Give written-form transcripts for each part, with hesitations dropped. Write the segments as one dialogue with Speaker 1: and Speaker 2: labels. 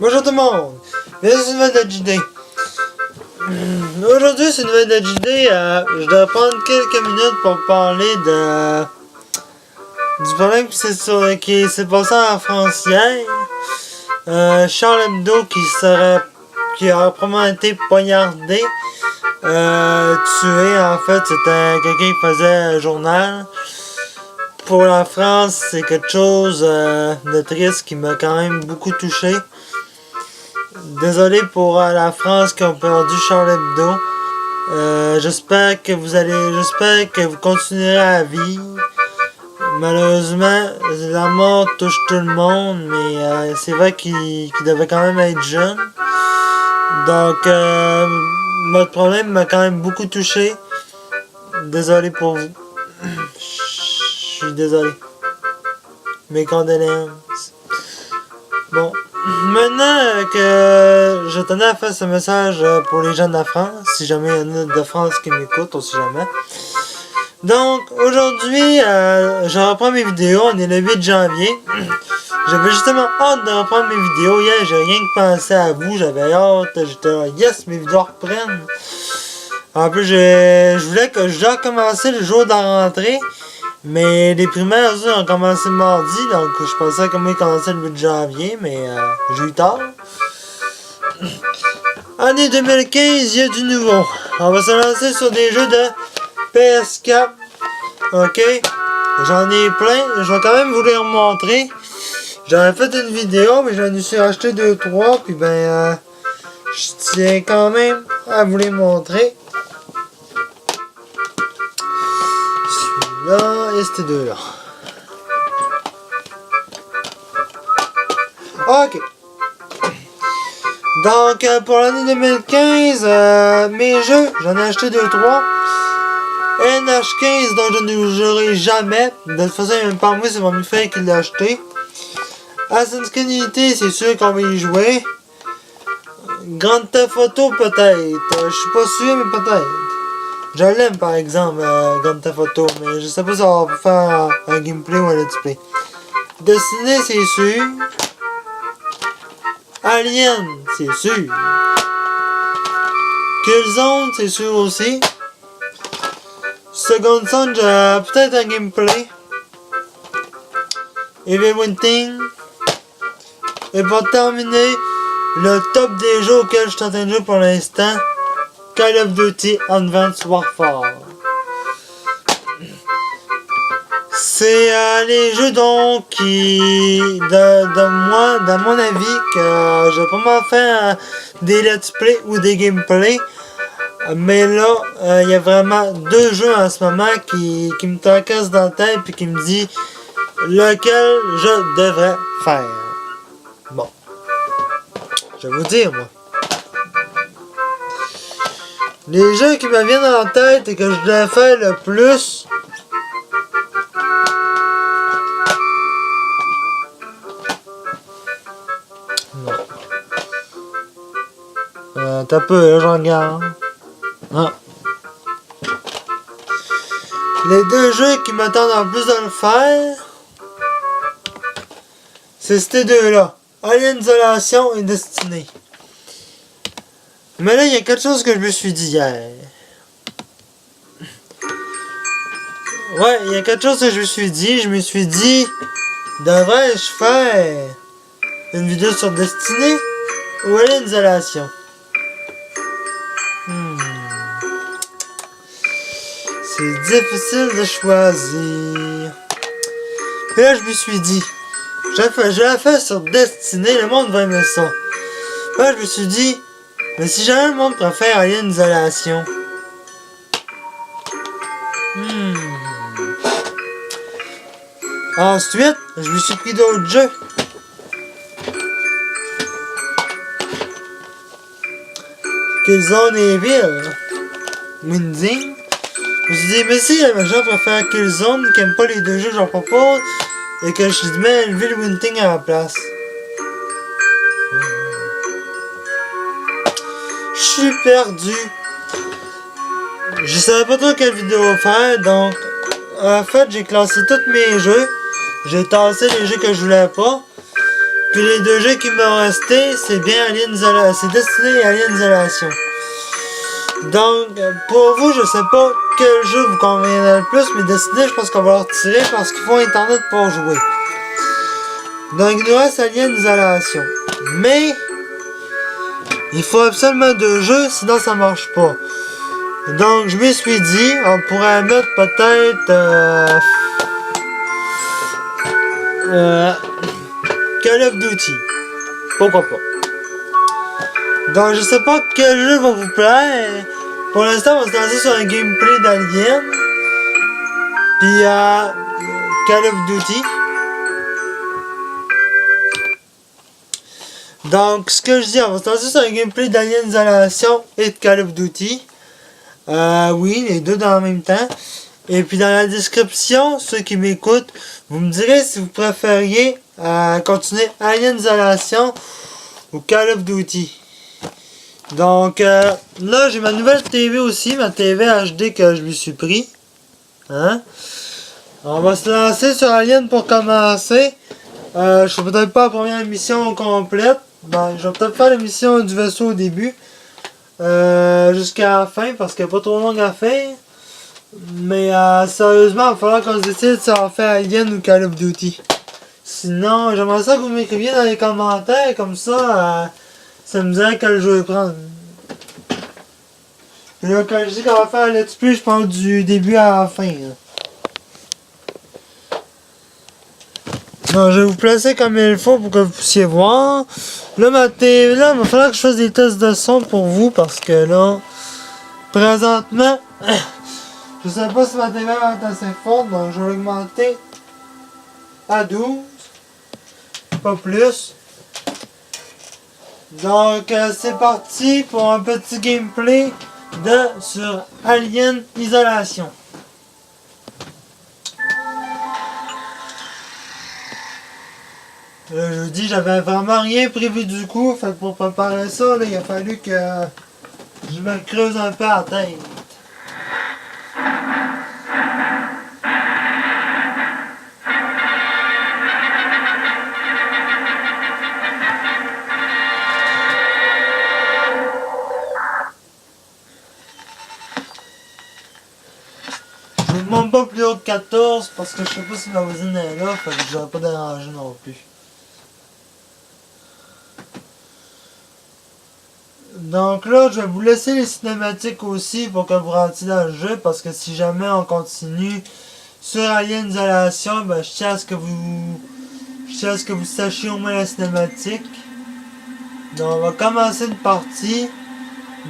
Speaker 1: Bonjour tout le monde, bienvenue sur une nouvelle JD. Aujourd'hui c'est une nouvelle JD, je dois prendre quelques minutes pour parler du problème qui s'est passé en France hier. Charles Hebdo qui aurait probablement été poignardé, tué en fait, c'était quelqu'un qui faisait un journal. Pour la France, c'est quelque chose de triste qui m'a quand même beaucoup touché. Désolé pour la France qui a perdu Charles Hebdo. J'espère que vous continuerez à vivre. Malheureusement, la mort touche tout le monde, mais c'est vrai qu'il devait quand même être jeune. Donc, votre problème m'a quand même beaucoup touché. Désolé pour vous. Je suis désolé. Mes condoléances. Bon, maintenant que je tenais à faire ce message pour les gens de la France, si jamais il y en a de France qui m'écoutent, on sait jamais. Donc, aujourd'hui, je reprends mes vidéos, on est le 8 janvier. J'avais justement hâte de reprendre mes vidéos. Hier, j'ai rien que pensé à vous, j'avais hâte, j'étais là, yes, mes vidéos reprennent. En plus, je voulais que je dois commencer le jour de la rentrée. Mais les primaires ont commencé mardi, donc je pensais que moi ils commençaient le 8 janvier, mais j'ai eu tard. Année 2015, il y a du nouveau. On va se lancer sur des jeux de PS4. Ok, j'en ai plein, je vais quand même vous les remontrer. J'avais fait une vidéo, mais j'en ai su acheter 2-3, puis ben, je tiens quand même à vous les montrer. Là, et ces deux-là. Ok. Donc, pour l'année 2015, mes jeux, j'en ai acheté 2-3. NH15, dont je ne jouerai jamais. De toute façon, même pas moi, c'est mon frère qui l'a acheté. Assassin's Creed Unity, c'est sûr qu'on va y jouer. Grand Theft Auto, peut-être. Je suis pas sûr, mais peut-être. Je l'aime par exemple, Grand Theft Auto, mais je sais pas si on va faire un gameplay ou un let's play. Destiny, c'est sûr. Alien, c'est sûr. Killzone, c'est sûr aussi. Second Son, j'ai peut-être un gameplay. Evil Within. Et pour terminer, le top des jeux auxquels je suis en train de jouer pour l'instant. Call of Duty Advanced Warfare. C'est les jeux donc qui, dans mon avis, que je vais pas m'en faire des let's play ou des gameplays. Mais là, il y a vraiment deux jeux en ce moment qui me tracassent dans la tête et qui me dit lequel je devrais faire. Bon. Je vais vous dire, moi. Les jeux qui me viennent en tête et que je dois faire le plus. Non. T'as peu, là, j'en regarde. Ah. Les deux jeux qui m'attendent en plus de le faire, c'est ces deux-là. Alien Isolation et Destiny. Mais là, il y a quelque chose que je me suis dit hier. Ouais, il y a quelque chose que je me suis dit. Je me suis dit, devrais-je faire une vidéo sur Destiny ou Alien Isolation? C'est difficile de choisir. Et là, je me suis dit, je la fais sur Destiny, le monde va aimer ça. Là, je me suis dit, mais si jamais le monde préfère Alien Isolation. Ensuite, je me suis pris d'autres jeux. Killzone et Evil Within. Je me suis dit, mais si les gens préfèrent Killzone, qui n'aiment pas les deux jeux que j'en propose, et que je mets Evil Within à la place. Je suis perdu. Je savais pas trop quelle vidéo faire, donc en fait j'ai classé tous mes jeux. J'ai tassé les jeux que je voulais pas. Puis les deux jeux qui m'ont resté, c'est bien Alien Isolation. C'est Destiny et Alien Isolation. Donc, pour vous, je sais pas quel jeu vous conviendrait le plus, mais Destiny, je pense qu'on va le retirer parce qu'il faut Internet pour jouer. Donc, il nous reste Alien Isolation. Mais, il faut absolument deux jeux, sinon ça marche pas. Donc, je me suis dit, on pourrait mettre peut-être Call of Duty. Pourquoi pas. Donc, je sais pas quel jeu va vous plaire. Pour l'instant, on va se lancer sur un gameplay d'Alien. Puis, Call of Duty. Donc, ce que je dis, on va se lancer sur un gameplay d'Alien Isolation et de Call of Duty. Oui, les deux dans le même temps. Et puis dans la description, ceux qui m'écoutent, vous me direz si vous préfériez continuer Alien Isolation ou Call of Duty. Donc là, j'ai ma nouvelle TV aussi, ma TV HD que je me suis pris. Hein? On va se lancer sur Alien pour commencer. Je ne peut-être pas la première mission complète. Ben, je vais peut-être faire la mission du vaisseau au début. Jusqu'à la fin parce qu'elle n'est pas trop longue à faire. Mais sérieusement, il va falloir qu'on se décide si on fait Alien ou Call of Duty. Sinon, j'aimerais ça que vous m'écriviez dans les commentaires, comme ça, ça me dirait quel jeu prendre. Et là, quand je dis qu'on va faire un let's play, je parle du début à la fin. Là. Donc, je vais vous placer comme il faut pour que vous puissiez voir. Là, ma TV, là, il va falloir que je fasse des tests de son pour vous parce que là, présentement, je sais pas si ma TV va être assez forte, donc je vais l'augmenter à 12, pas plus. Donc, c'est parti pour un petit gameplay sur Alien Isolation. Là, je vous dis, j'avais vraiment rien prévu du coup, fait que pour préparer ça, là, il a fallu que je me creuse un peu la tête. Je ne demande pas plus haut que 14 parce que je sais pas si ma voisine est là, fait que je vais pas déranger non plus. Donc là, je vais vous laisser les cinématiques aussi pour que vous rentriez dans le jeu parce que si jamais on continue sur Alien Isolation, ben, je tiens à ce que vous sachiez au moins la cinématique. Donc on va commencer une partie.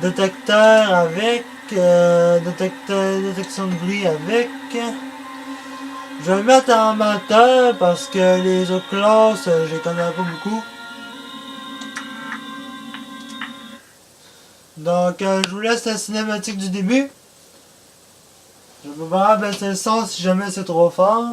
Speaker 1: Détecteur avec. Détection de bruit avec. Je vais le mettre en amateur parce que les autres classes, je les connais pas beaucoup. Donc, je vous laisse la cinématique du début. Je vais voir baisser le son si jamais c'est trop fort.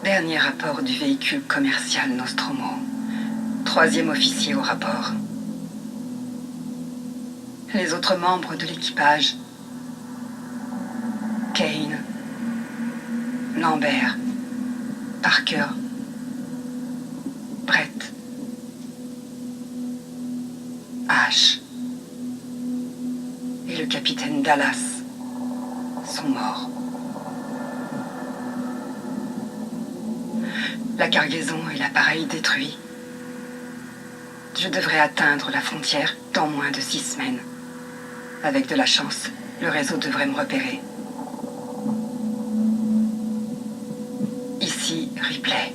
Speaker 2: Dernier rapport du véhicule commercial Nostromo. 3e officier au rapport. Les autres membres de l'équipage. Kane. Lambert. Parker. Brett. Ash. Et le capitaine Dallas sont morts. La cargaison et l'appareil détruits. Je devrais atteindre la frontière dans moins de 6 semaines. Avec de la chance, le réseau devrait me repérer. Ici, Ripley.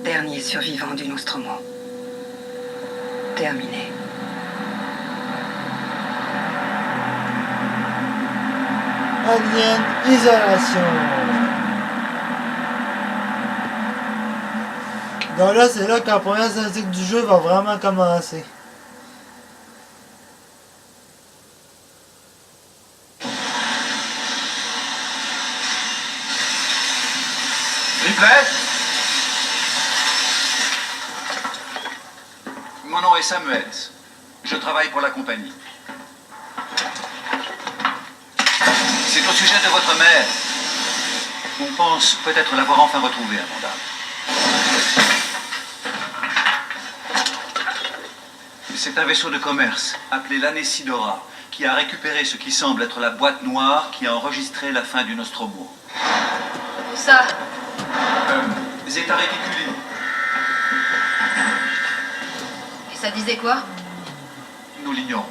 Speaker 2: Dernier survivant du Nostromo. Terminé.
Speaker 1: Alien Isolation. Donc là, c'est là que la première cinématique du jeu va vraiment commencer.
Speaker 3: Ripley? Mon nom est Samuels. Je travaille pour la compagnie. C'est au sujet de votre mère. On pense peut-être l'avoir enfin retrouvée, Amanda. C'est un vaisseau de commerce, appelé l'Anesidora, qui a récupéré ce qui semble être la boîte noire qui a enregistré la fin du Nostromo.
Speaker 4: Où ça?
Speaker 3: Zeta Reticuli.
Speaker 4: Et ça disait quoi?
Speaker 3: Nous l'ignorons.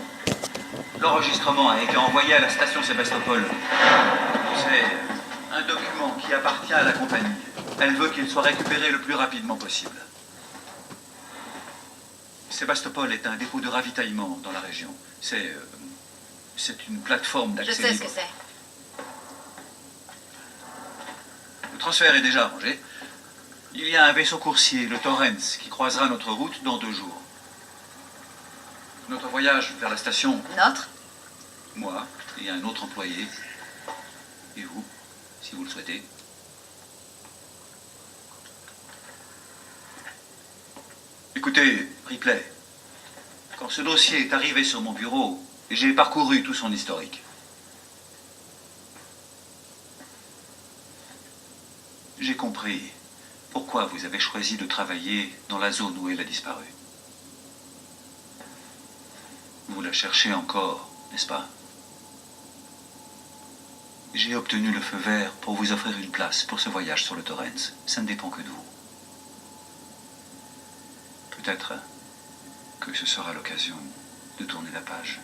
Speaker 3: L'enregistrement a été envoyé à la station Sébastopol. C'est un document qui appartient à la compagnie. Elle veut qu'il soit récupéré le plus rapidement possible. Sébastopol est un dépôt de ravitaillement dans la région. C'est une plateforme
Speaker 4: Je
Speaker 3: d'accès
Speaker 4: sais ce
Speaker 3: libre.
Speaker 4: que c'est.
Speaker 3: Le transfert est déjà arrangé. Il y a un vaisseau coursier, le Torrens, qui croisera notre route dans 2 jours. Notre voyage vers la station,
Speaker 4: Notre?
Speaker 3: moi et un autre employé, et vous, si vous le souhaitez. Écoutez, Ripley, quand ce dossier est arrivé sur mon bureau, j'ai parcouru tout son historique. J'ai compris pourquoi vous avez choisi de travailler dans la zone où elle a disparu. Vous la cherchez encore, n'est-ce pas? J'ai obtenu le feu vert pour vous offrir une place pour ce voyage sur le Torrens. Ça ne dépend que de vous. Peut-être que ce sera l'occasion de tourner la page.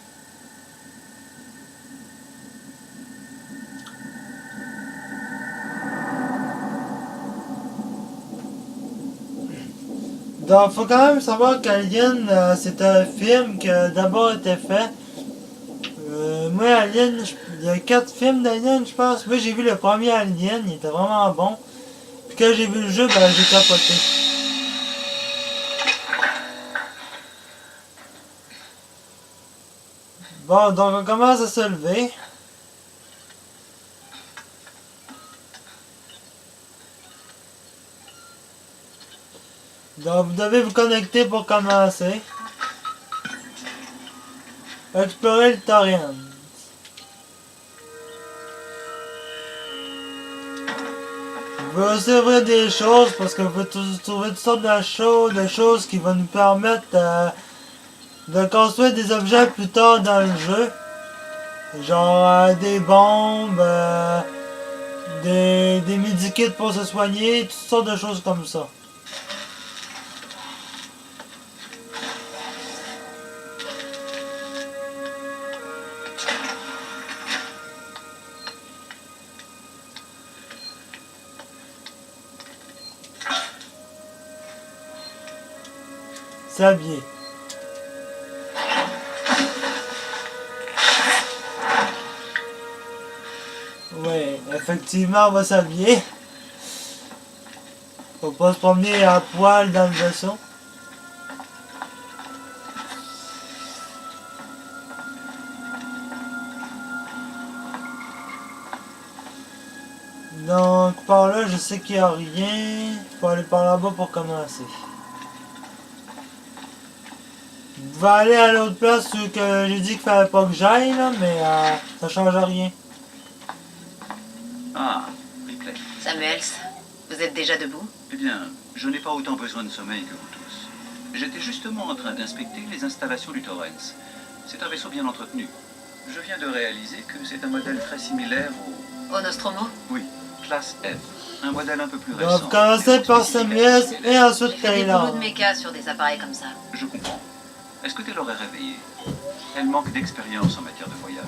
Speaker 1: Donc, faut quand même savoir qu'Alien, c'est un film qui a d'abord été fait. Moi, Alien, il y a 4 films d'Alien, je pense. Moi, j'ai vu le premier Alien, il était vraiment bon. Puis quand j'ai vu le jeu, ben, j'ai capoté. Bon, donc on commence à se lever. Donc, vous devez vous connecter pour commencer. Explorer le Torrens. Vous pouvez aussi ouvrir des choses parce que vous pouvez trouver toutes sortes de choses qui vont nous permettre de construire des objets plus tard dans le jeu. Genre des bombes, des medikits pour se soigner, toutes sortes de choses comme ça. S'habiller. Ouais, effectivement, on va s'habiller. Faut pas se promener à poil dans le vaisseau. Donc, par là, je sais qu'il n'y a rien. Faut aller par là-bas pour commencer. Vous pouvez aller à l'autre place où que j'ai dit qu'il fallait pas que j'aille, là, mais ça change rien.
Speaker 3: Ah, Ripley.
Speaker 4: Samuels, vous êtes déjà debout?
Speaker 3: Eh bien, je n'ai pas autant besoin de sommeil que vous tous. J'étais justement en train d'inspecter les installations du Torrens. C'est un vaisseau bien entretenu. Je viens de réaliser que c'est un modèle très similaire au...
Speaker 4: Au Nostromo?
Speaker 3: Oui, classe F. Un modèle un peu plus
Speaker 1: Donc,
Speaker 3: récent.
Speaker 1: vous commencez par Samuels et ensuite
Speaker 4: J'ai fait des
Speaker 1: Taylor.
Speaker 4: boulots de méca sur des appareils comme ça.
Speaker 3: Je comprends. Est-ce que tu l'aurais réveillée? Elle manque d'expérience en matière de voyage.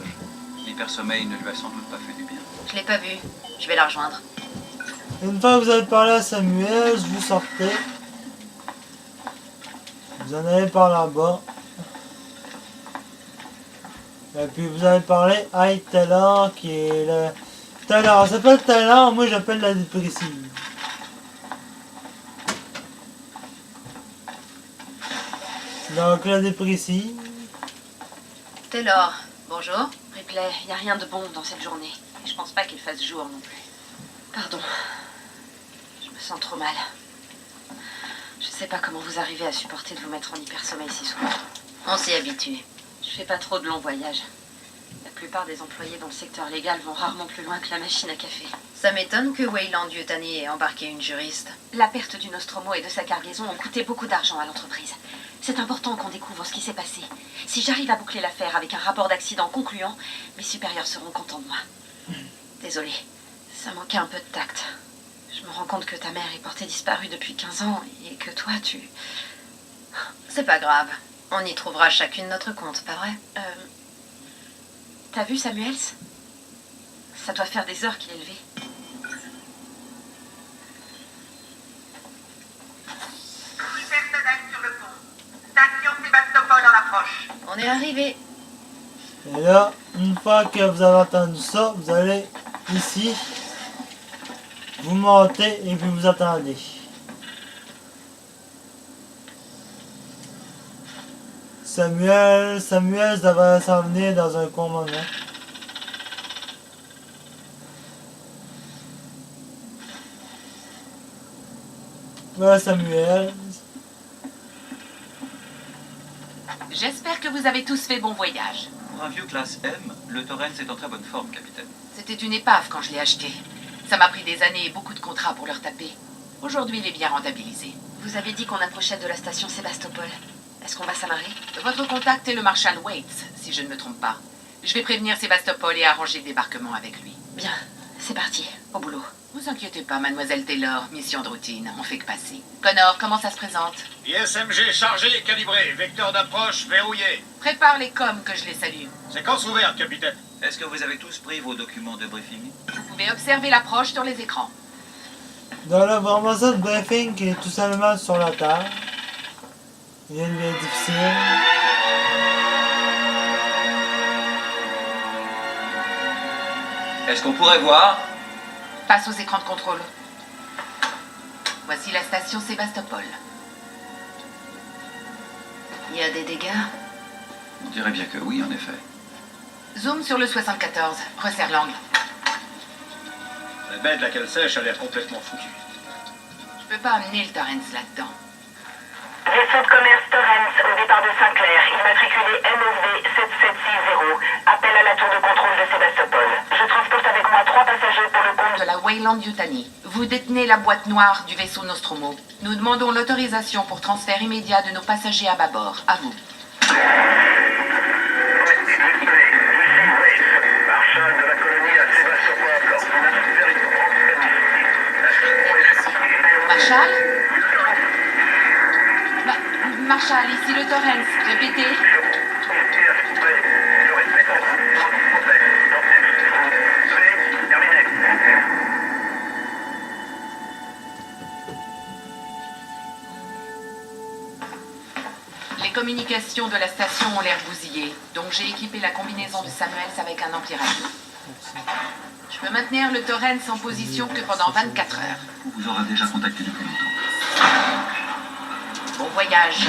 Speaker 3: L'hypersommeil ne lui a sans doute pas fait du bien.
Speaker 4: Je l'ai pas vue. Je vais la rejoindre.
Speaker 1: Une fois que vous avez parlé à Samuels, vous sortez. Vous en allez par là-bas. Et puis vous allez parler à Taylor qui est le... Taylor, ça s'appelle Taylor, moi j'appelle la dépressive. Donc là, déprécie.
Speaker 4: Taylor, bonjour.
Speaker 5: Ripley, y a rien de bon dans cette journée. Et je pense pas qu'il fasse jour non plus. Pardon. Je me sens trop mal. Je sais pas comment vous arrivez à supporter de vous mettre en hypersommeil si souvent.
Speaker 4: On s'y habitue.
Speaker 5: Je fais pas trop de longs voyages. La plupart des employés dans le secteur légal vont rarement plus loin que la machine à café.
Speaker 4: Ça m'étonne que Weyland Yutani ait embarqué une juriste.
Speaker 5: La perte du Nostromo et de sa cargaison ont coûté beaucoup d'argent à l'entreprise. C'est important qu'on découvre ce qui s'est passé. Si j'arrive à boucler l'affaire avec un rapport d'accident concluant, mes supérieurs seront contents de moi. Désolée, ça manquait un peu de tact. Je me rends compte que ta mère est portée disparue depuis 15 ans et que toi, tu...
Speaker 4: C'est pas grave. On y trouvera chacune notre compte, pas vrai?
Speaker 5: T'as vu Samuels? Ça doit faire des heures qu'il est levé.
Speaker 6: Tout personnel sur le pont. Station Sébastopol en approche.
Speaker 4: On est arrivé.
Speaker 1: Et là, une fois que vous avez entendu ça, vous allez ici, vous montez et puis vous attendez. Samuel devrait s'en venir dans un court moment. Voilà Samuel.
Speaker 5: J'espère que vous avez tous fait bon voyage.
Speaker 3: Pour un vieux classe M, le Torrens est en très bonne forme, capitaine.
Speaker 5: C'était une épave quand je l'ai acheté. Ça m'a pris des années et beaucoup de contrats pour le retaper. Aujourd'hui, il est bien rentabilisé. Vous avez dit qu'on approchait de la station Sébastopol. Est-ce qu'on va s'amarrer? Votre contact est le Marshal Waits, si je ne me trompe pas. Je vais prévenir Sébastopol et arranger le débarquement avec lui. Bien, c'est parti, au boulot. Vous inquiétez pas, mademoiselle Taylor, mission de routine, on fait que passer. Connor, comment ça se présente?
Speaker 7: ISMG chargé et calibré, vecteur d'approche verrouillé.
Speaker 5: Prépare les coms que je les salue.
Speaker 7: Séquence ouverte, capitaine.
Speaker 3: Est-ce que vous avez tous pris vos documents de briefing?
Speaker 5: Vous pouvez observer l'approche sur les écrans.
Speaker 1: Donc là, vraiment ça, le briefing qui est tout simplement sur la terre. Rien de bien difficile.
Speaker 3: Est-ce qu'on pourrait voir?
Speaker 5: Passe aux écrans de contrôle. Voici la station Sébastopol.
Speaker 4: Il y a des dégâts?
Speaker 3: On dirait bien que oui, en effet.
Speaker 5: Zoom sur le 74. Resserre l'angle.
Speaker 7: La bête, laquelle sèche, a l'air complètement foutue.
Speaker 5: Je peux pas amener le Torrens là-dedans.
Speaker 6: Vaisseau de commerce Torrens au départ de Saint-Clair, immatriculé MSV 7760. Appel à la tour de contrôle de Sébastopol. Je transporte avec moi 3 passagers pour le compte
Speaker 5: De la Weyland Yutani. Vous détenez la boîte noire du vaisseau Nostromo. Nous demandons l'autorisation pour transfert immédiat de nos passagers à bâbord. À vous.
Speaker 6: Marshal de la colonie à Sébastopol.
Speaker 5: Marshal? Marshal, ici le Torrens. Répétez. Les communications de la station ont l'air bousillées, donc j'ai équipé la combinaison de Samuels avec un ampli-radio. Je peux maintenir le Torrens en position que pendant 24 heures.
Speaker 3: On vous aura déjà contacté depuis longtemps.
Speaker 5: Bon voyage.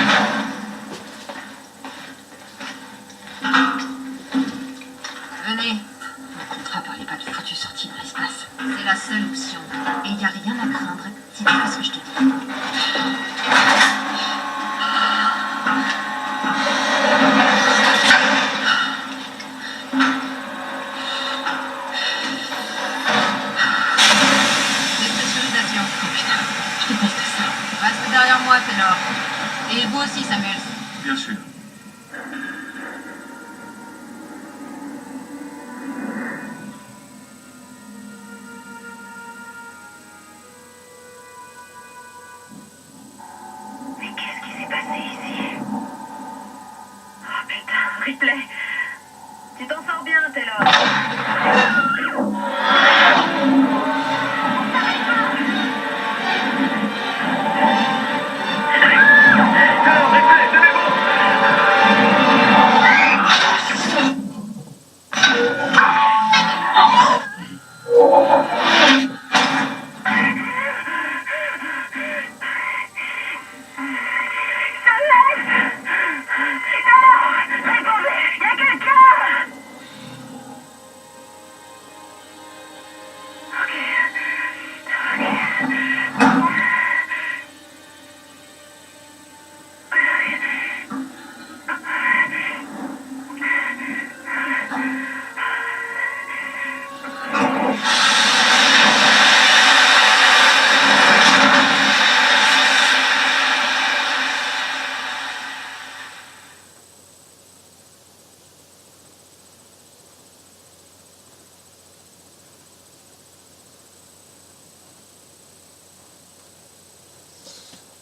Speaker 2: Venez. Le contrat parlait pas de foutue sortie dans l'espace. C'est la seule option. Et il n'y a rien à craindre si tu fais ce que je te dis. Dépressurisation. Oh putain, je déteste ça. Reste derrière moi, Taylor. Et vous aussi, Samuel.
Speaker 3: Bien sûr.
Speaker 6: Mais qu'est-ce qui s'est passé ici? Oh putain, Ripley. Tu t'en sors bien, Taylor. Alors, Ripley, tenez bon.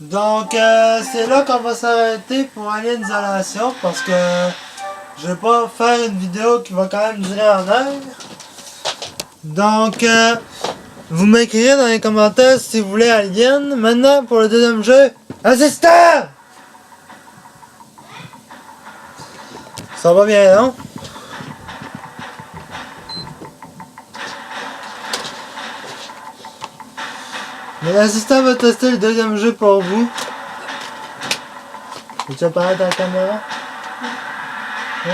Speaker 1: Donc c'est là qu'on va s'arrêter pour aller en isolation parce que je vais pas faire une vidéo qui va quand même durer en heure. Donc vous m'écrirez dans les commentaires si vous voulez Alien. Maintenant pour le deuxième jeu, assistant! Ça va bien, non? Mais l'assistant va tester le deuxième jeu pour vous. Veux-tu apparaître dans la caméra? Ouais?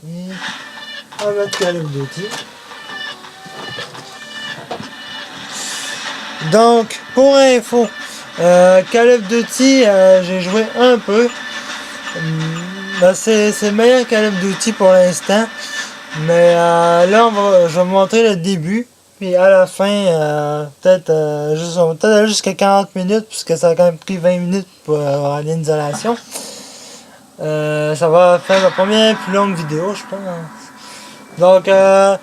Speaker 1: Ouais. On va mettre Call of Duty. Donc, pour info, Call of Duty, j'ai joué un peu. C'est meilleur Call of Duty pour l'instant. Mais là, je vais vous montrer le début. Puis à la fin, peut-être aller jusqu'à 40 minutes, puisque ça a quand même pris 20 minutes pour aller en isolation. Ça va faire la première plus longue vidéo, je pense. Donc là,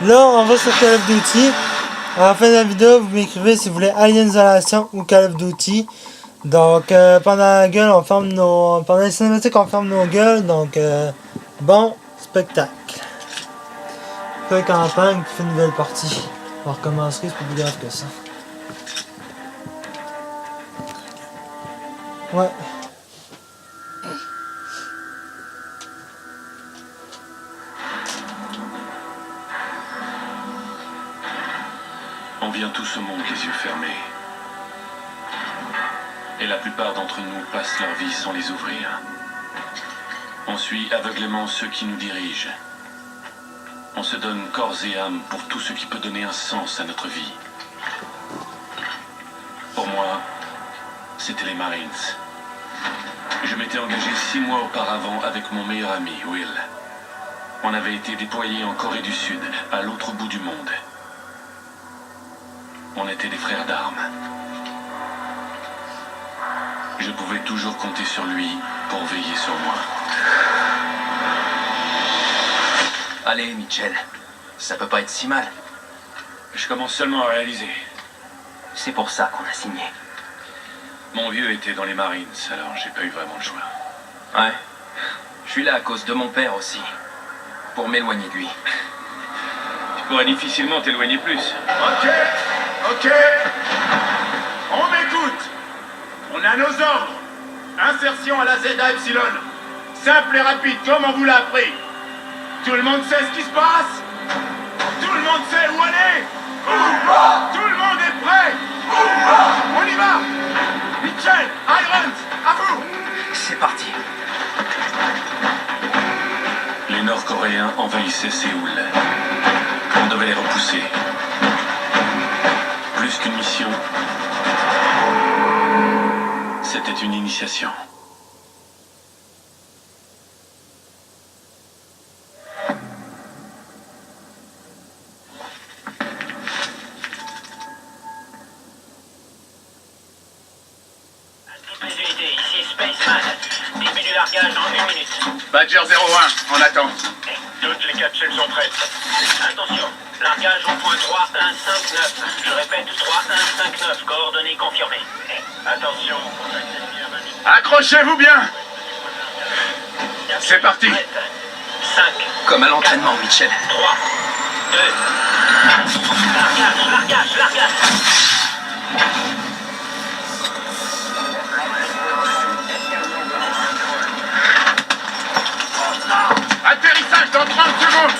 Speaker 1: on va sur Call of Duty. À la fin de la vidéo, vous m'écrivez si vous voulez Alien Isolation ou Call of Duty. Donc pendant la gueule, pendant les cinématiques, on ferme nos gueules. Donc bon spectacle. Fait campagne, puis fait une nouvelle partie. On recommencerait, c'est pas plus grave que ça. Ouais.
Speaker 8: On vient tous au monde les yeux fermés. Et la plupart d'entre nous passent leur vie sans les ouvrir. On suit aveuglément ceux qui nous dirigent. On se donne corps et âme pour tout ce qui peut donner un sens à notre vie. Pour moi, c'était les Marines. Je m'étais engagé 6 mois auparavant avec mon meilleur ami, Will. On avait été déployés en Corée du Sud, à l'autre bout du monde. On était des frères d'armes. Je pouvais toujours compter sur lui pour veiller sur moi.
Speaker 9: Allez, Mitchell, ça peut pas être si mal.
Speaker 8: Je commence seulement à réaliser.
Speaker 9: C'est pour ça qu'on a signé.
Speaker 8: Mon vieux était dans les Marines, alors j'ai pas eu vraiment le choix.
Speaker 9: Ouais. Je suis là à cause de mon père aussi. Pour m'éloigner de lui.
Speaker 8: Tu pourrais difficilement t'éloigner plus.
Speaker 7: Ok. On m'écoute. On a nos ordres. Insertion à la Zeta Epsilon. Simple et rapide, comme on vous l'a appris. Tout le monde sait ce qui se passe? Tout le monde sait où aller? Tout le monde est prêt? On y va! Mitchell, Irons, à vous!
Speaker 9: C'est parti.
Speaker 8: Les Nord-Coréens envahissaient Séoul. On devait les repousser. Plus qu'une mission, c'était une initiation.
Speaker 7: Ici Spaceman. Début du largage dans 1 minute.
Speaker 3: Badger 01, on attend.
Speaker 7: Toutes les capsules sont prêtes. Attention, largage au point 3159. Je répète, 3159, coordonnées confirmées. Attention,
Speaker 3: Accrochez-vous bien! C'est parti!
Speaker 7: 5,
Speaker 9: Comme à l'entraînement, Mitchell.
Speaker 7: 3, 2, 1. Largage.
Speaker 3: Atterrissage dans 30 secondes!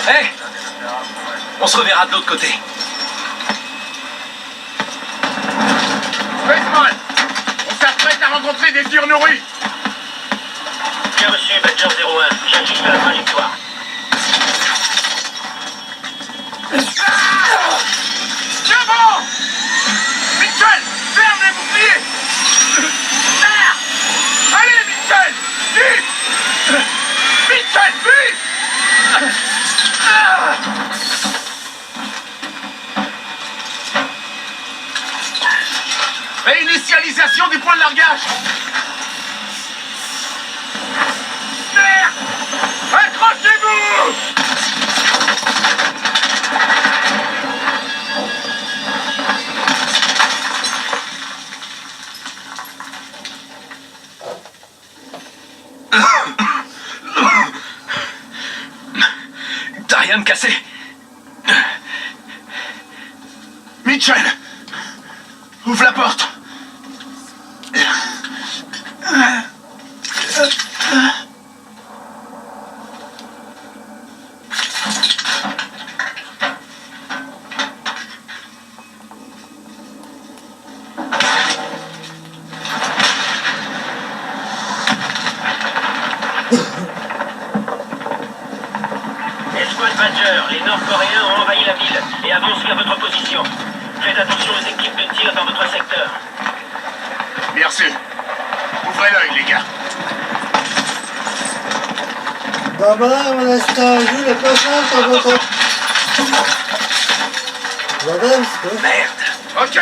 Speaker 9: Hé! On se reverra de l'autre côté.
Speaker 3: Spaceman! On s'apprête à rencontrer des surnourris!
Speaker 7: Bien reçu, Badger 01. J'ajuste la trajectoire.
Speaker 3: C'est bon! Mitchell! Ferme les boucliers! Merde! Allez, Mitchell! Vite! Mitchell, vite! Réinitialisation du point de largage! Merde! Accrochez-vous!
Speaker 9: T'as rien de cassé?
Speaker 7: Mitchell! Ouvre la porte!
Speaker 10: Escouade Badger, les Nord-Coréens ont envahi la ville et avancent vers votre position. Faites attention aux équipes de tir dans votre secteur.
Speaker 7: Merci. Ouvrez l'œil, les gars.
Speaker 1: Bah voilà, on a jeu le passage sur votre... Madame, c'est quoi?
Speaker 7: Merde. Ok,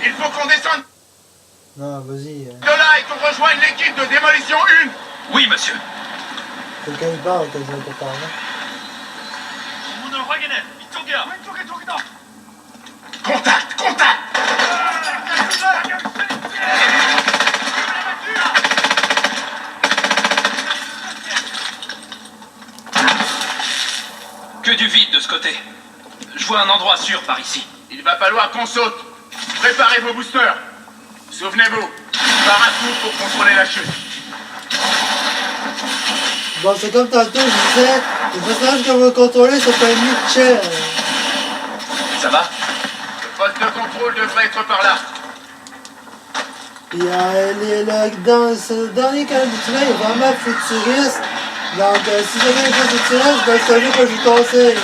Speaker 7: il faut qu'on descende
Speaker 1: Non, vas-y.
Speaker 7: de là et qu'on rejoigne l'équipe de démolition 1.
Speaker 9: Oui, monsieur.
Speaker 1: Quelqu'un il parle, quelqu'un qui parle.
Speaker 7: Contact, contact.
Speaker 9: Que du vide de ce côté. Je vois un endroit sûr par ici.
Speaker 7: Il va falloir qu'on saute. Préparez vos boosters. Souvenez-vous, partout pour contrôler la chute.
Speaker 1: Bon, c'est comme tantôt, je disais, le personnage qu'on veut contrôler s'appelle Mitchell.
Speaker 9: Ça va?
Speaker 7: Le poste de contrôle devrait être par là.
Speaker 1: Puis dans ce dernier canal du tunnel, il est vraiment futuriste. Donc, si vous avez un jeu futuriste, ben, c'est un jeu que je vous conseille.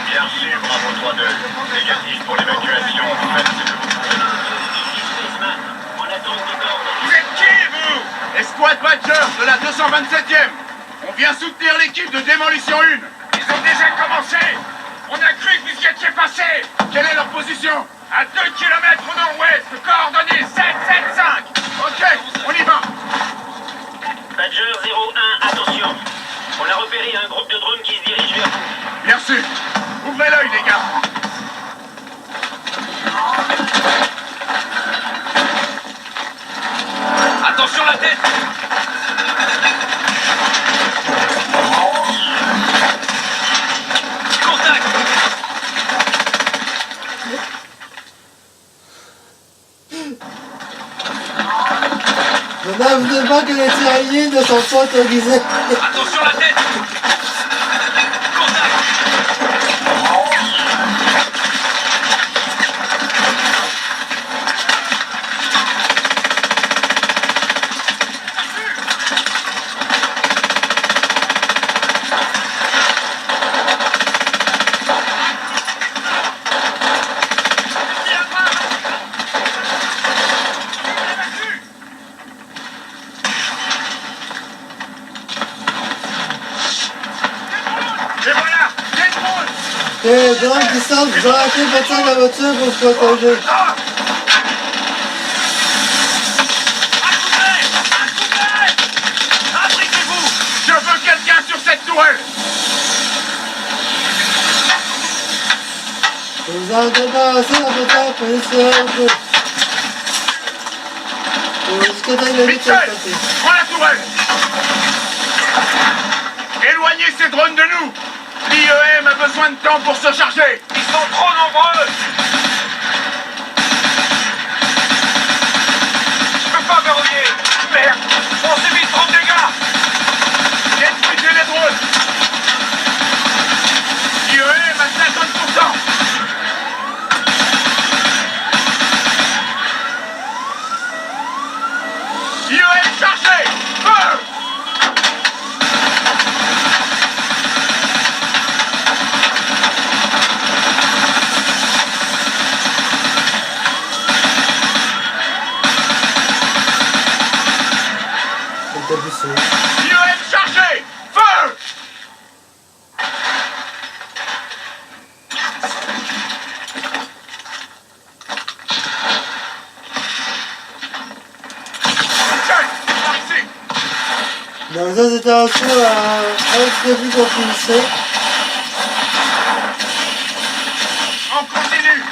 Speaker 10: Bien sûr, Bravo 3-2. Négatif pour l'évacuation. Faites ce que vous pouvez. On attend des ordres.
Speaker 7: Vous êtes qui, vous? Escouade Badger de la 227e. On vient soutenir l'équipe de démolition 1. Ils ont déjà commencé. On a cru que vous y étiez passé. Quelle est leur position? À 2 km au nord-ouest, coordonnées 775. Ok, on y va.
Speaker 10: Badger 01, attention. On a repéré un groupe de drones qui se dirige vers vous.
Speaker 7: Bien sûr. Ouvrez l'œil, les gars.
Speaker 9: Attention la tête! Contact!
Speaker 1: Maintenant, vous devez que les tirailleurs ne sont pas autorisés.
Speaker 9: Attention la tête! Contact!
Speaker 7: Et voilà, des drones.
Speaker 1: Et donc, ils sortent, vous arrêtez de mettre ça dans la voiture pour se protéger.
Speaker 7: Abritez-vous. Je veux quelqu'un sur cette tourelle.
Speaker 1: Vous en débarrassez la voiture, prenez ça un peu. Et jusqu'à temps qu'il a mis de
Speaker 7: Mitchell,
Speaker 1: côté.
Speaker 7: prends la tourelle. Éloignez ces drones de nous. L'IEM a besoin de temps pour se charger. Ils sont trop nombreux. Je peux pas verrouiller. Merde, on subit trop de dégâts. Détruisez les drones. l'IEM à 50%. IEM chargé. Feu. IEM chargé. Feu.
Speaker 1: Donc ça c'était un coup à début qu'on finissait.
Speaker 7: On continue.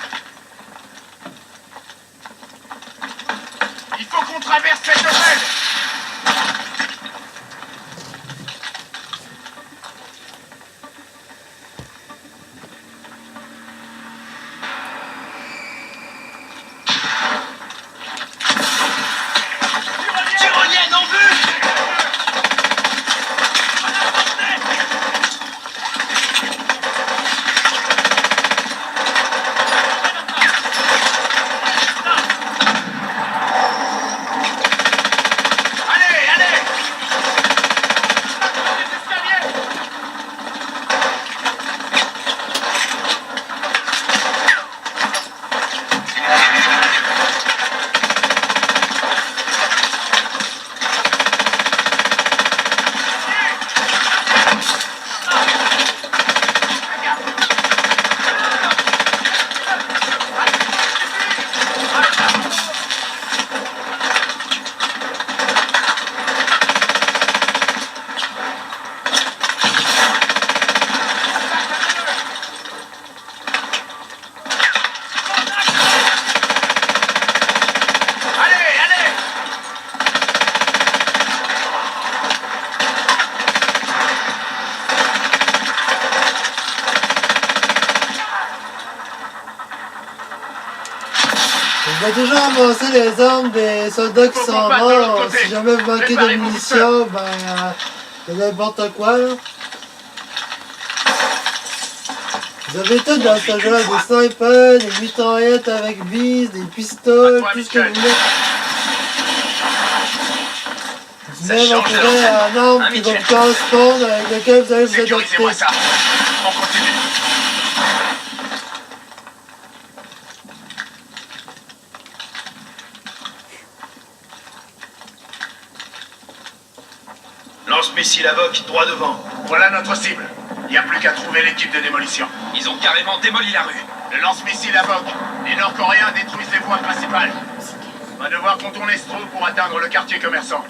Speaker 7: Il faut qu'on traverse cette aubaine.
Speaker 1: toujours ramasser les armes des soldats qui
Speaker 7: Faut
Speaker 1: sont
Speaker 7: qu'on passe de l'autre
Speaker 1: morts.
Speaker 7: côté.
Speaker 1: Si jamais vous manquez de
Speaker 7: Préparez-vous
Speaker 1: munitions, ben, de n'importe quoi, là. Vous avez tout dans ce jeu-là, des snipers, des mitraillettes avec vis, des pistoles, tout ce que vous voulez. Vous même
Speaker 7: change
Speaker 1: entouré
Speaker 7: alors.
Speaker 1: un arme qui va vous correspondre avec lequel vous allez vous adapter.
Speaker 7: Sécurisez-moi ça. On continue.
Speaker 10: Lance-missile Avoc, droit devant.
Speaker 7: Voilà notre cible. Il n'y a plus qu'à trouver l'équipe de démolition.
Speaker 9: Ils ont carrément démoli la rue.
Speaker 7: Le lance-missile Avoc. Les Nord-Coréens détruisent les voies principales. On va devoir contourner ce trou pour atteindre le quartier commerçant.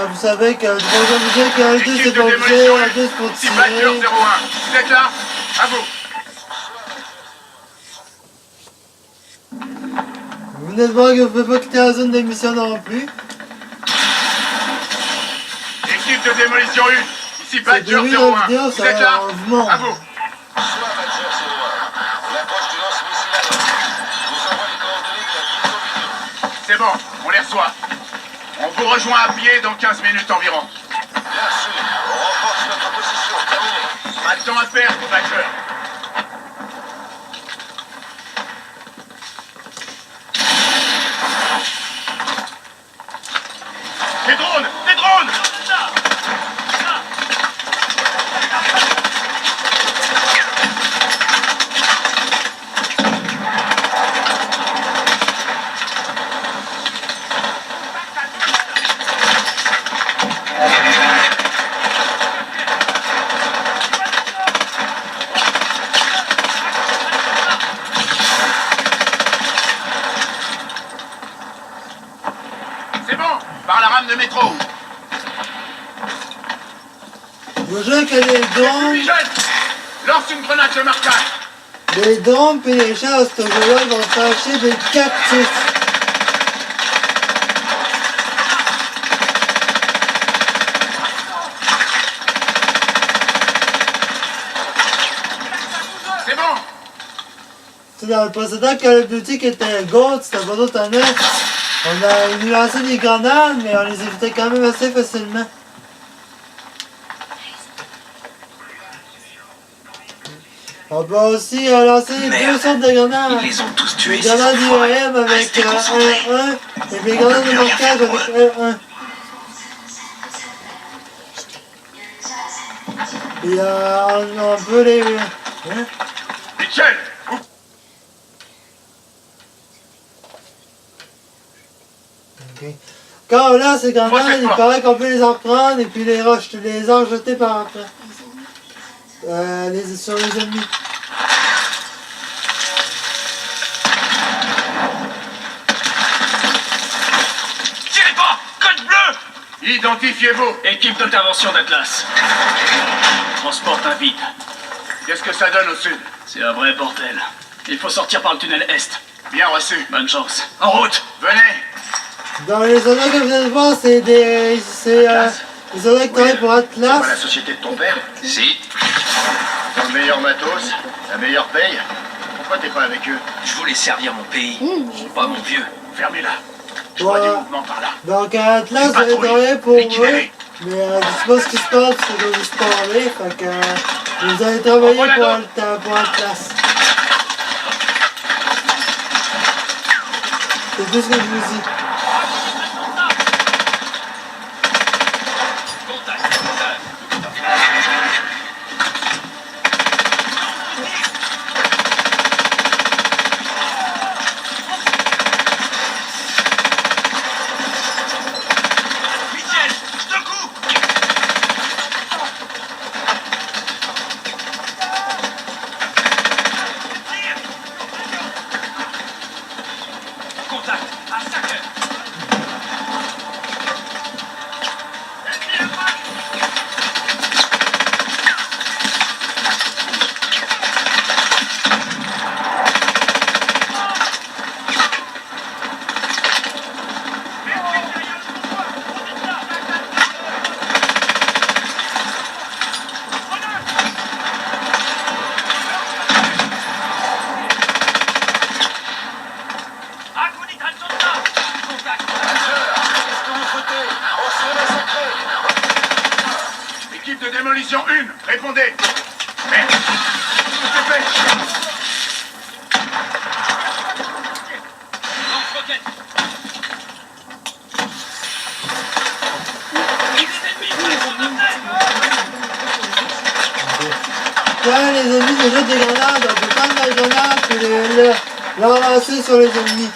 Speaker 1: Vous savez que je vais vous dire qu'un 2 c'est pour viser, un 2 c'est pour
Speaker 7: Si Badger 01,
Speaker 1: tirer.
Speaker 7: vous êtes là? À vous.
Speaker 1: Vous venez de voir que vous ne pouvez pas quitter la zone d'émission non plus.
Speaker 7: Équipe de démolition 1. Ici
Speaker 1: C'est
Speaker 7: Badger
Speaker 1: prévu dans la
Speaker 7: 01.
Speaker 1: vidéo,
Speaker 7: Vous
Speaker 1: ça
Speaker 7: êtes là?
Speaker 1: va en mouvement.
Speaker 7: À vous.
Speaker 10: Soit Badger 01. L'approche du lance-missile Avoc. Je vous envoie les coordonnées de la liaison vidéo.
Speaker 7: C'est bon, on les reçoit. On vous rejoint à pied dans 15 minutes environ.
Speaker 10: Bien sûr, on renforce notre position. Terminé.
Speaker 7: Pas de temps à perdre, Badger. Des drones! Des drones! C'est bon, par la rame de métro.
Speaker 1: Le jeu que les drones,
Speaker 7: Fumigène! Lance une grenade de marquage.
Speaker 1: les drones et les chars à ce jeu-là vont fâcher des cactus.
Speaker 7: C'est bon.
Speaker 1: Tu sais, dans le précédent Call of Duty qui était Gold, c'était pas d'autre année. On a nous lancé des grenades, mais on les évitait quand même assez facilement. On peut aussi lancer deux sortes de grenades.
Speaker 9: Ils les ont tous tués.
Speaker 1: Les
Speaker 9: ces
Speaker 1: grenades
Speaker 9: enfoirés.
Speaker 1: IRM avec
Speaker 9: Restez concentrés.
Speaker 1: L1 et les grenades de marquage avec L1. Et on peut les... Hein?
Speaker 7: Mitchell!
Speaker 1: Ok. Quand on lance ces
Speaker 7: Moi,
Speaker 1: grenades,
Speaker 7: c'est
Speaker 1: il
Speaker 7: quoi?
Speaker 1: paraît qu'on peut les en prendre et puis les en jeter par après. Sur les ennemis.
Speaker 9: Tirez pas! Code bleu!
Speaker 7: Identifiez-vous!
Speaker 11: Équipe d'intervention d'Atlas. Transporte un vide.
Speaker 7: Qu'est-ce que ça donne au sud?
Speaker 11: C'est un vrai bordel. Il faut sortir par le tunnel Est.
Speaker 7: Bien reçu.
Speaker 11: Bonne chance. En route!
Speaker 7: Venez!
Speaker 1: Dans les soldats que vous venez de voir, c'est des... des soldats qui travaillent pour
Speaker 10: C'est pas la
Speaker 1: Atlas.
Speaker 10: société de ton père?
Speaker 9: Si,
Speaker 10: T'as le meilleur matos, la meilleure paye. Pourquoi t'es pas avec eux?
Speaker 9: je voulais servir mon pays, pas mon vieux.
Speaker 7: Fermez-la. Je vois
Speaker 1: Voilà.
Speaker 7: du mouvement par là.
Speaker 1: Donc à Atlas,
Speaker 7: Une
Speaker 1: vous allez
Speaker 7: patrouille.
Speaker 1: travailler pour eux.
Speaker 7: Liquidez-les.
Speaker 1: Mais je sais pas ce qui se passe, parce que je vais vous parler. Fait que vous allez travailler
Speaker 7: Envoie-la
Speaker 1: pour Atlas. C'est tout ce que je vous dis.
Speaker 9: Michel, je te coupe! Contact à 5 heures.
Speaker 7: Une, répondez. Merde. S'il te plaît.
Speaker 11: Lance-roquette.
Speaker 1: Quand les ennemis se jettent des grenades, on peut prendre la grenade et l'enlacer sur les ennemis.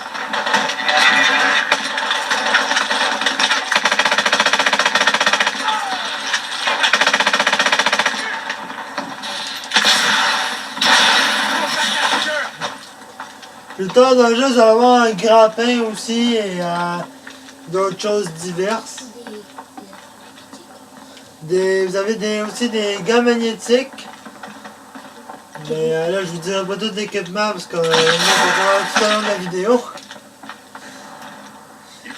Speaker 1: Plus tard dans le jeu, ça va avoir un grappin aussi et d'autres choses diverses. Vous avez aussi des gants magnétiques. Mais là, je vous dirai pas tout l'équipement parce qu'on va voir tout à l'heure de la vidéo.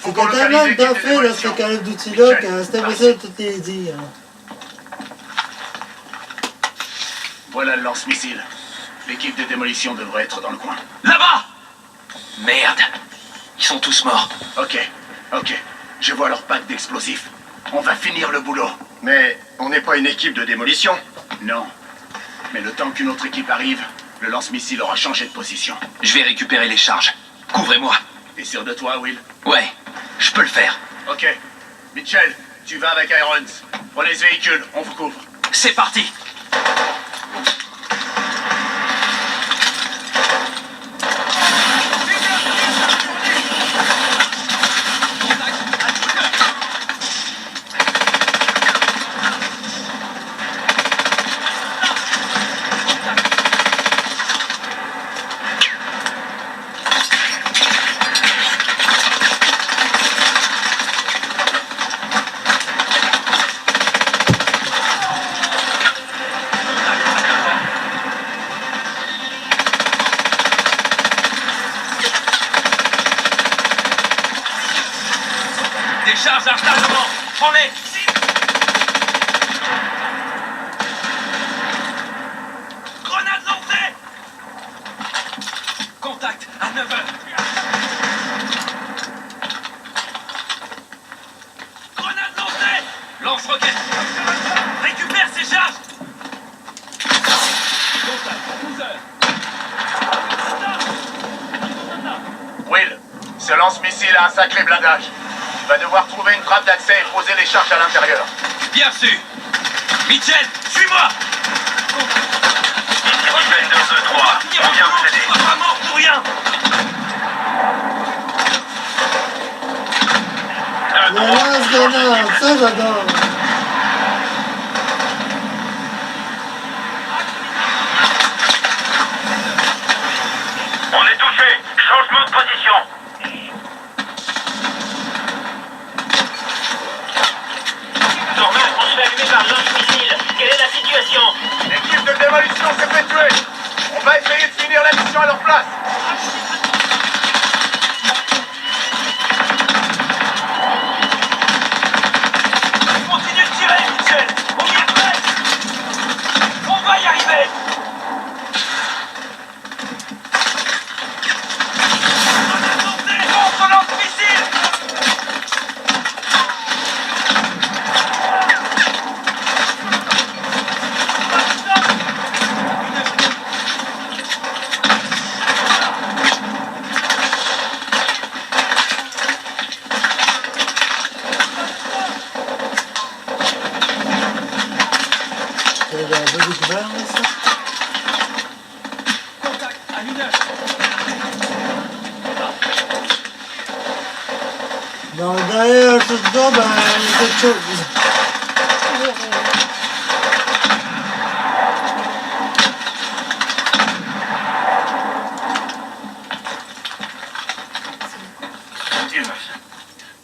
Speaker 1: C'était tellement de temps fait là, ce Call of Duty là que c'était impossible de tout les dire.
Speaker 10: Voilà le lance-missile. L'équipe de démolition devrait être dans le coin.
Speaker 9: Là-bas! Merde! Ils sont tous morts.
Speaker 10: Ok. Je vois leur pack d'explosifs. On va finir le boulot. Mais on n'est pas une équipe de démolition. Non. Mais le temps qu'une autre équipe arrive, le lance-missile aura changé de position.
Speaker 9: Je vais récupérer les charges. Couvrez-moi.
Speaker 10: T'es sûr de toi, Will?
Speaker 9: Ouais, je peux le faire.
Speaker 10: Ok. Mitchell, tu vas avec Irons. Prenez ce véhicule, on vous couvre.
Speaker 9: C'est parti! Charge à rechargement. Prends-les. Grenade lancée. Contact à 9h. Grenade lancée. Lance-roquette. Récupère ces charges. Contact à 12h.
Speaker 10: Will, ce lance-missile a un sacré blindage. Tu vas devoir trouver une trappe d'accès et poser les charges à l'intérieur.
Speaker 9: Bien sûr. Mitchell, suis-moi.
Speaker 10: Mitchell 223, on vient vous aider.
Speaker 9: Pas mort pour rien.
Speaker 1: Le lance-grenade, ça j'adore.
Speaker 10: On est touché. Changement de position.
Speaker 6: Norman, on se fait allumer par lance-missile. Quelle est la situation?
Speaker 7: L'équipe de démolition s'est fait tuer. On va essayer de finir la mission à leur place.
Speaker 9: Continue de tirer, Mitchell. On y est presque. On va y arriver. Contre lance-missile.
Speaker 1: C'est un peu découvert, ça.
Speaker 9: Contact à 1h.
Speaker 1: Donc derrière tout ça, ben, il y a quelque chose.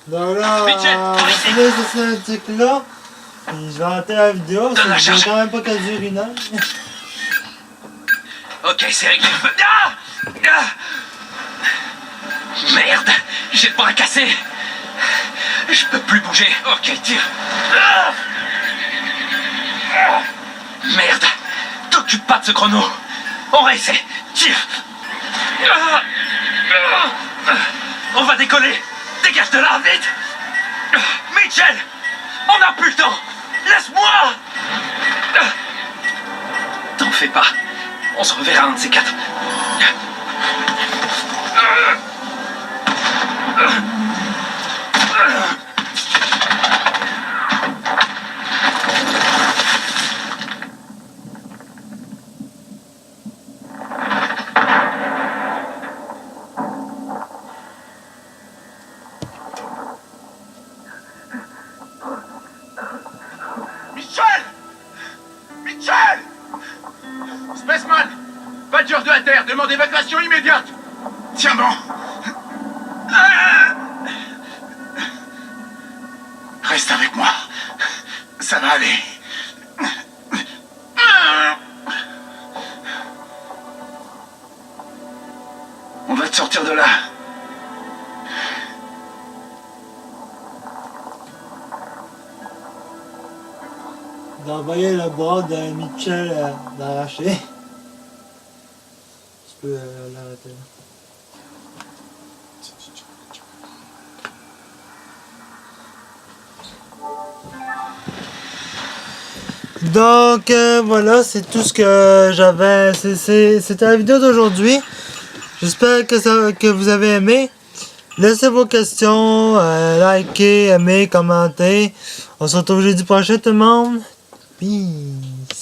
Speaker 1: Donc là, on va finir ce cinématique-là. Puis je vais arrêter la vidéo parce que je veux quand même pas qu'elle dure 1 heure.
Speaker 9: Ok, c'est réglé. Ah ah Merde, j'ai le bras cassé. Je peux plus bouger. Ok, tire. Ah Merde, t'occupe pas de ce chrono. On réessaie. Tire. Ah On va décoller. Dégage de là, vite. Mitchell, on n'a plus le temps. Laisse-moi. fais pas. On se reverra un de ces quatre.
Speaker 7: Spaceman! Badger 2 à terre, demande évacuation immédiate!
Speaker 10: Tiens bon. Reste avec moi. Ça va aller. On va te sortir de là.
Speaker 1: D'envoyer le bras de Mitchell d'arracher. Tu peux l'arrêter là. Donc voilà, c'est tout ce que j'avais. C'était la vidéo d'aujourd'hui. J'espère que vous avez aimé. Laissez vos questions, likez, aimez, commentez. On se retrouve jeudi prochain tout le monde. Peace.